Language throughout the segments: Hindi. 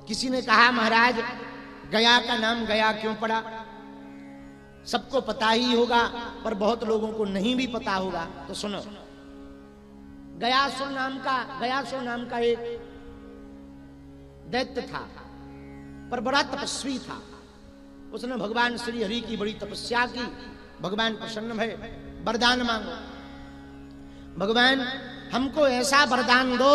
किसी ने कहा महाराज गया का नाम गया क्यों पड़ा? सबको पता ही होगा पर बहुत लोगों को नहीं भी पता होगा। तो सुनो, गयासुर नाम का एक दैत्य था, पर बड़ा तपस्वी था। उसने भगवान श्री हरि की बड़ी तपस्या की। भगवान प्रसन्न भय, वरदान मांगो, भगवान हमको ऐसा वरदान दो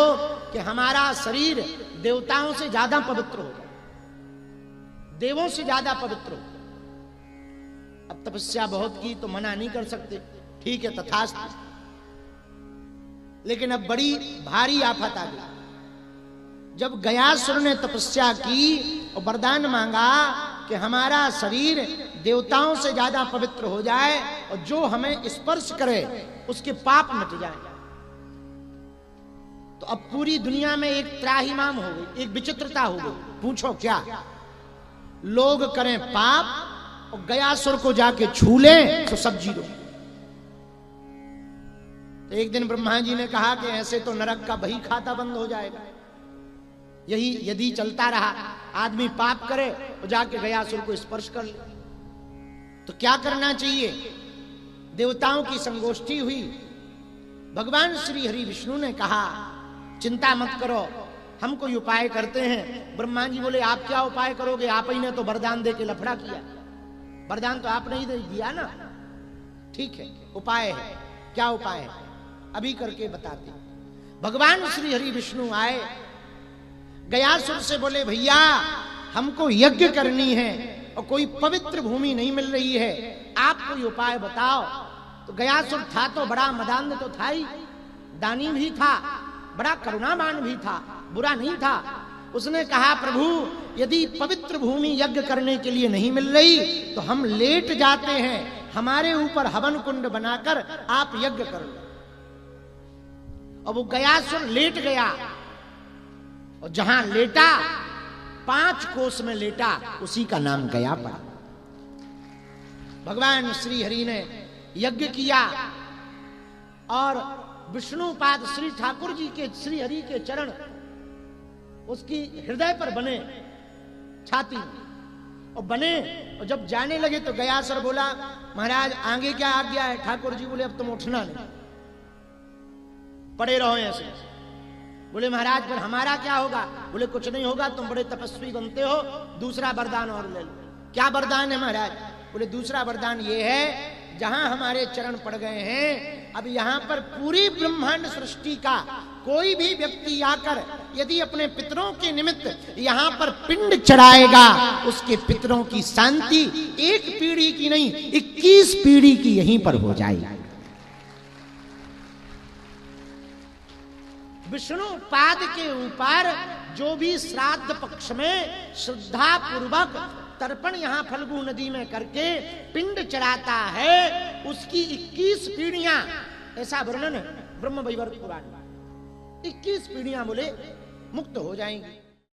कि हमारा शरीर देवताओं से ज्यादा पवित्र हो, देवों से ज्यादा पवित्र हो। अब तपस्या बहुत की तो मना नहीं कर सकते, ठीक है तथास्तु। लेकिन अब बड़ी भारी आफत आ गई। जब गयासुर ने तपस्या की और वरदान मांगा कि हमारा शरीर देवताओं से ज्यादा पवित्र हो जाए और जो हमें स्पर्श करे उसके पाप मिट जाए, तो अब पूरी दुनिया में एक त्राहिमाम हो गई, एक विचित्रता हो गई। पूछो क्या? लोग करें पाप और गयासुर को जाके छू लें तो सब जीरो। तो एक दिन ब्रह्मा जी ने कहा कि ऐसे तो नरक का बही खाता बंद हो जाएगा। यही यदि चलता रहा, आदमी पाप करे और जाके गयासुर को स्पर्श कर ले, तो क्या करना चाहिए? देवताओं की संगोष्ठी हुई। भगवान श्री हरि विष्णु ने कहा चिंता मत करो, हम कोई उपाय करते हैं। ब्रह्मा जी बोले आप क्या उपाय करोगे? आप ही ने तो वरदान दे के लफड़ा किया, वरदान तो आपने ही दिया ना। ठीक है, उपाय है। क्या उपाय है? अभी करके बताते। भगवान श्री हरि विष्णु आए, गयासुर से बोले भैया हमको यज्ञ करनी है और कोई पवित्र भूमि नहीं मिल रही है, आप कोई उपाय बताओ। तो गयासुर था तो बड़ा मदान्ध तो था ही, दानी भी था, बड़ा करुणावान भी था, बुरा नहीं था। उसने कहा प्रभु यदि पवित्र भूमि यज्ञ करने के लिए नहीं मिल रही तो हम लेट जाते हैं, हमारे ऊपर हवन कुंड बनाकर आप यज्ञ कर लो। और वो गयासुर लेट गया और जहां लेटा 5 कोस में लेटा, उसी का नाम गया पड़ा। भगवान श्री हरि ने यज्ञ किया और विष्णुपाद श्री ठाकुर जी के, श्री हरि के चरण उसकी हृदय पर बने, छाती और बने। और जब जाने लगे तो गयासुर बोला महाराज आगे क्या आज्ञा है? ठाकुर जी बोले अब तुम उठना नहीं, पड़े रहो ऐसे। बोले महाराज पर हमारा क्या होगा? बोले कुछ नहीं होगा, तुम बड़े तपस्वी बनते हो, दूसरा वरदान और ले लो। क्या वरदान है महाराज? बोले दूसरा वरदान ये है जहां हमारे चरण पड़ गए हैं, अब यहां पर पूरी ब्रह्मांड सृष्टि का कोई भी व्यक्ति आकर यदि अपने पितरों के निमित्त यहां पर पिंड चढ़ाएगा, उसके पितरों की शांति 1 पीढ़ी की नहीं 21 पीढ़ी की यहीं पर हो जाएगी। विष्णु पाद के ऊपर जो भी श्राद्ध पक्ष में श्रद्धा पूर्वक तर्पण यहां फल्गु नदी में करके पिंड चढ़ाता है, उसकी 21 पीढ़ियां, ऐसा वर्णन है ब्रह्म वैवर्त पुराण में, 21 पीढ़ियां बोले मुक्त हो जाएंगी।